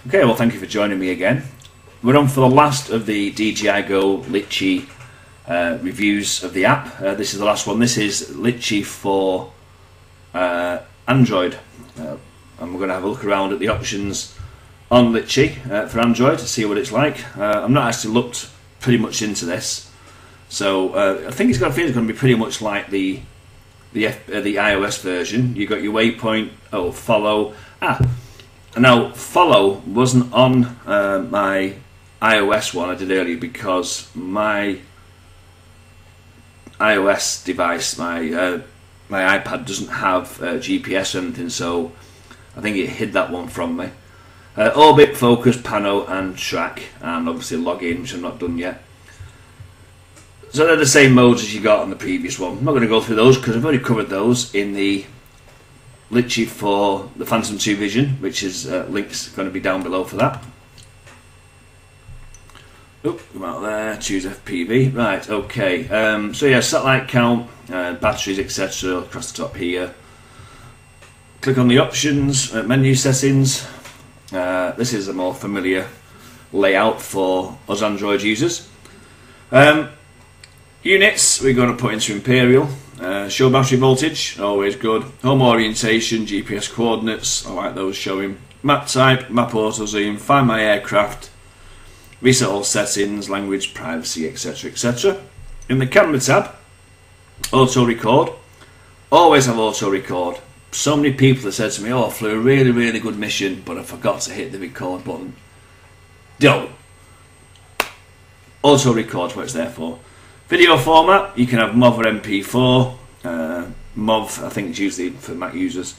Okay, well, thank you for joining me again. We're on for the last of the DJI Go Litchi reviews of the app. This is the last one. This is Litchi for Android. And we're going to have a look around at the options on Litchi for Android to see what it's like. I've not actually looked pretty much into this. So I think it's got a feeling it's going to be pretty much like the iOS version. You've got your waypoint, follow. Now, follow wasn't on my iOS one I did earlier because my iOS device, my iPad doesn't have GPS or anything, so I think it hid that one from me. Orbit, focus, pano and track, and obviously login, which I've not done yet. So they're the same modes as you got on the previous one. I'm not going to go through those because I've already covered those in the Litchi for the Phantom 2 Vision, which is links going to be down below for that. Come out there, choose FPV. Right, okay. So yeah, satellite count, batteries, etc. across the top here. Click on the options, menu settings. This is a more familiar layout for us Android users. Units, we're going to put into Imperial. Show battery voltage, always good. Home orientation, GPS coordinates, I like those showing. Map type, map auto zoom, find my aircraft, reset all settings, language, privacy, etc. etc. In the camera tab, auto record, always have auto record. So many people have said to me, I flew a really good mission but I forgot to hit the record button. Don't. Auto record, what it's there for. Video format, you can have MOV or MP4. MOV, I think, is usually for Mac users.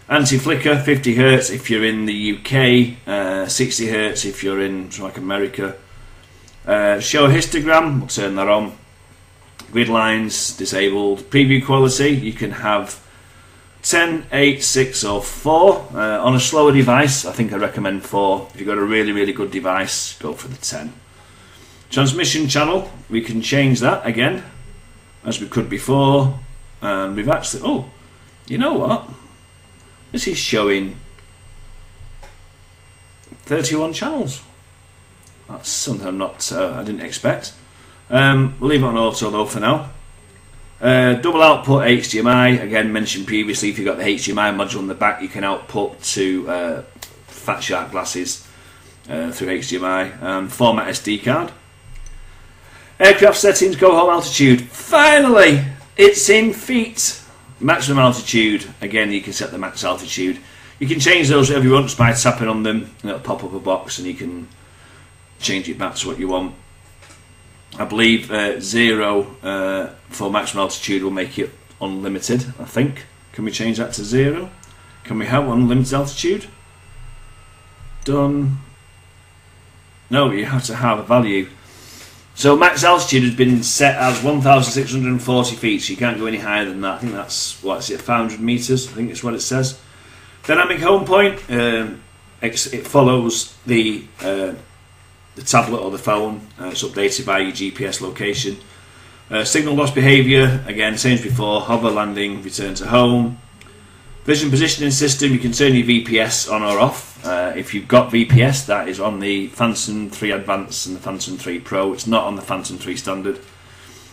Anti-flicker, 50 Hz if you're in the UK, 60 Hz if you're in like America. Show histogram, we'll turn that on. Grid lines, disabled. Preview quality, you can have 10, 8, 6 or 4. On a slower device, I think I recommend 4. If you've got a really good device, go for the 10. Transmission channel, we can change that again, as we could before. And we've actually, you know what? This is showing 31 channels. That's something I didn't expect. We'll leave it on auto though for now. Double output HDMI, again mentioned previously, if you've got the HDMI module on the back, you can output to Fat Shark glasses through HDMI, and format SD card. Aircraft settings, go home altitude. Finally, it's in feet. Maximum altitude, again you can set the max altitude. You can change those whatever you want just by tapping on them, and it'll pop up a box and you can change it back to what you want. I believe 0 for maximum altitude will make it unlimited, I think. Can we change that to 0? Can we have unlimited altitude? Done. No, you have to have a value. So max altitude has been set as 1,640 feet, so you can't go any higher than that. I think that's, what is it, 500 metres, I think it's what it says. Dynamic home point, it follows the tablet or the phone, it's updated by your GPS location. Signal loss behaviour, again, same as before, hover, landing, return to home. Vision positioning system, you can turn your VPS on or off. If you've got VPS, that is on the Phantom 3 Advance and the Phantom 3 Pro. It's not on the Phantom 3 Standard.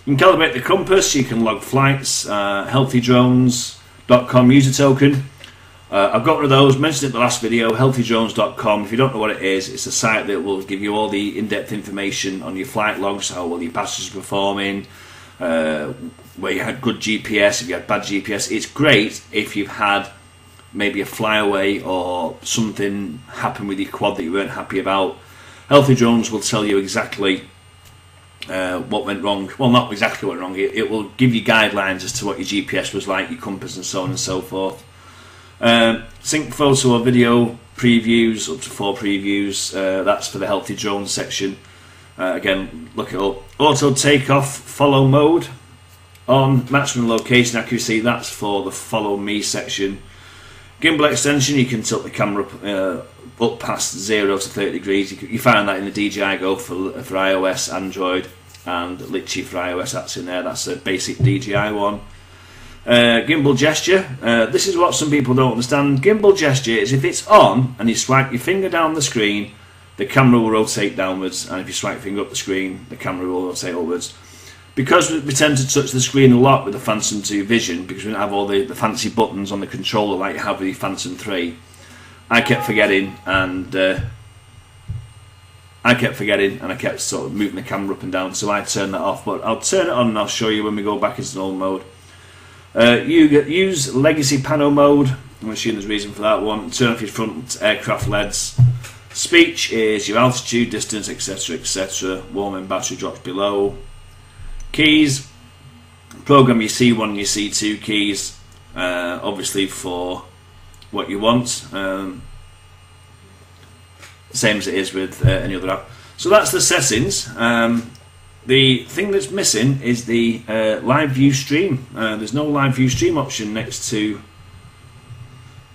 You can calibrate the compass, you can log flights, healthydrones.com user token. I've got one of those, mentioned it in the last video, healthydrones.com. If you don't know what it is, it's a site that will give you all the in-depth information on your flight logs, how well your passengers are performing, where you had good GPS, if you had bad GPS. It's great if you've had maybe a flyaway or something happen with your quad that you weren't happy about. Healthy Drones will tell you exactly what went wrong. Well, not exactly what went wrong. It will give you guidelines as to what your GPS was like, your compass and so on and so forth. Sync photo or video previews, up to 4 previews. That's for the Healthy Drone section. Again, look it up. Auto takeoff, follow mode. On maximum location accuracy, that's for the follow me section. Gimbal Extension, you can tilt the camera up past 0 to 30 degrees. You find that in the DJI Go for iOS, Android, and Litchi for iOS. That's in there. That's a basic DJI one. Gimbal Gesture. This is what some people don't understand. Gimbal Gesture is if it's on and you swipe your finger down the screen, the camera will rotate downwards, and if you swipe your finger up the screen, the camera will rotate upwards. Because we tend to touch the screen a lot with the Phantom 2 Vision, because we don't have all the fancy buttons on the controller like you have with the Phantom 3, I kept forgetting, and I kept sort of moving the camera up and down, so I turned that off. But I'll turn it on and I'll show you when we go back into normal mode. Use Legacy Pano mode. I'm assuming there's a reason for that one. Turn off your front aircraft LEDs. Speech is your altitude, distance, etc, etc. Warming battery drops below. Keys. Program your C1 and your C2 keys. Obviously for what you want. Same as it is with any other app. So that's the settings. The thing that's missing is the live view stream. There's no live view stream option next to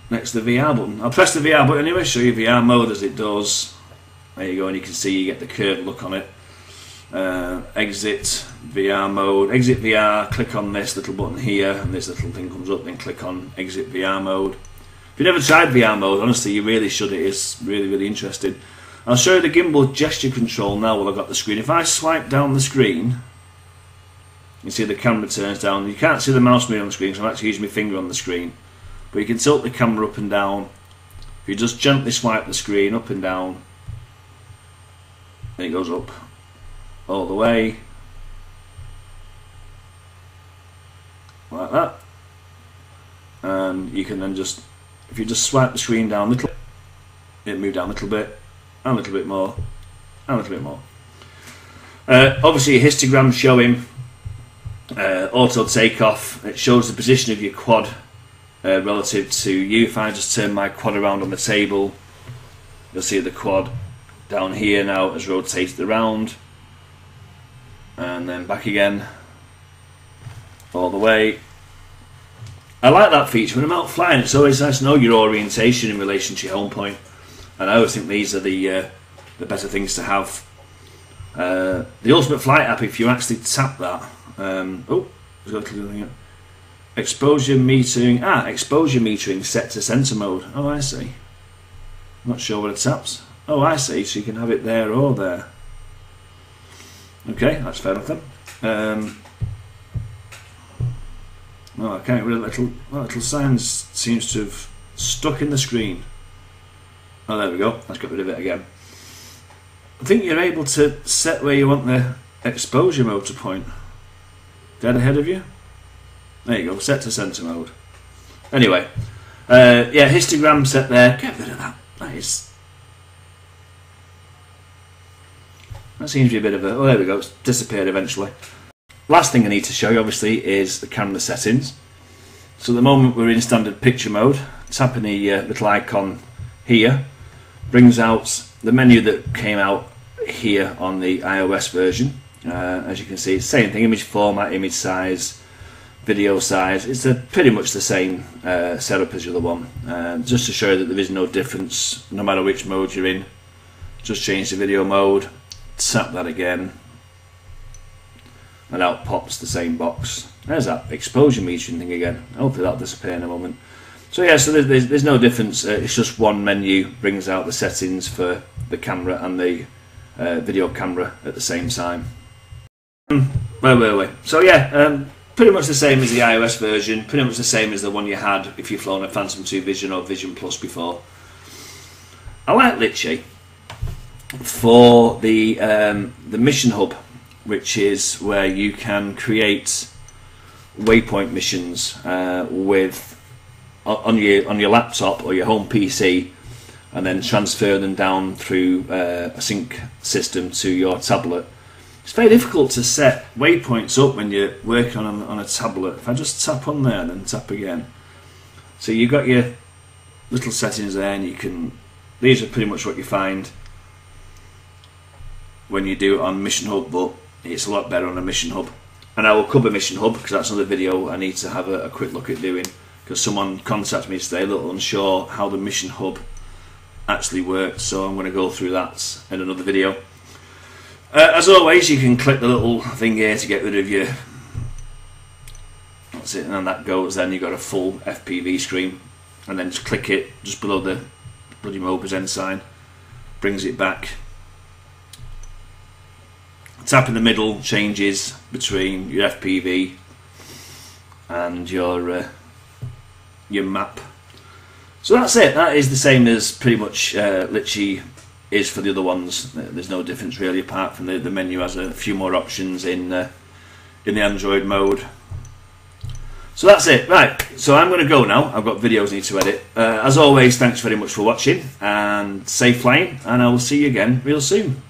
the VR button. I'll press the VR button anyway, show you VR mode as it does. There you go, and you can see you get the curved look on it. Exit VR mode. Exit VR, click on this little button here, and this little thing comes up, then click on Exit VR mode. If you've never tried VR mode, honestly, you really should. It is really, really interesting. I'll show you the Gimbal Gesture control now while I've got the screen. If I swipe down the screen, you see the camera turns down. You can't see the mouse moving on the screen, so I'm actually using my finger on the screen. But you can tilt the camera up and down. If you just gently swipe the screen up and down, and it goes up all the way, like that. And you can then just, if you just swipe the screen down a little, it moves down a little bit, and a little bit more, and a little bit more. Obviously a histogram showing auto takeoff. It shows the position of your quad relative to you. If I just turn my quad around on the table, you'll see the quad down here now has rotated around, and then back again, all the way. I like that feature. When I'm out flying, it's always nice to know your orientation in relation to your home point, and I always think these are the better things to have. The Ultimate Flight app, if you actually tap that, oh, there's got a little thing. Exposure metering, exposure metering set to center mode. Oh, I see. I'm not sure what it taps. Oh, I see. So you can have it there or there. Okay, that's fair enough then. Oh, I can't read that little sign seems to have stuck in the screen. Oh, there we go. Let's get rid of it again. I think you're able to set where you want the exposure mode to point. Dead ahead of you. There you go. Set to center mode. Anyway, yeah, histogram set there. Get rid of that. That seems to be a bit of a... Oh, there we go. It's disappeared eventually. Last thing I need to show you, obviously, is the camera settings. So at the moment we're in standard picture mode. Tapping the little icon here brings out the menu that came out here on the iOS version. As you can see, it's the same thing: image format, image size, video size. It's pretty much the same setup as the other one. Just to show you that there is no difference no matter which mode you're in. Just change the video mode, tap that again, and out pops the same box. There's that exposure metering thing again. Hopefully that'll disappear in a moment. So yeah, so there's no difference. It's just one menu brings out the settings for the camera and the video camera at the same time. Where were we? So yeah, pretty much the same as the iOS version. Pretty much the same as the one you had if you've flown a Phantom 2 Vision or Vision Plus before. I like Litchi for the mission hub, which is where you can create waypoint missions with on your laptop or your home PC, and then transfer them down through a sync system to your tablet. It's very difficult to set waypoints up when you're working on a tablet. If I just tap on there and then tap again, so you've got your little settings there, and you can. These are pretty much what you find when you do it on Mission Hub, but it's a lot better on a Mission Hub. And I will cover Mission Hub because that's another video I need to have a quick look at doing, because someone contacted me today a little unsure how the Mission Hub actually works, so I'm going to go through that in another video. As always, you can click the little thing here to get rid of your That's it, and then that goes, then you've got a full FPV screen, and then just click it just below the bloody Mobizen sign, brings it back. Tap in the middle changes between your FPV and your map. So that's it. That is the same as pretty much Litchi is for the other ones. There's no difference really, apart from the menu has a few more options in the Android mode. So that's it. Right, so I'm going to go now. I've got videos I need to edit. As always, thanks very much for watching, and safe flying, and I will see you again real soon.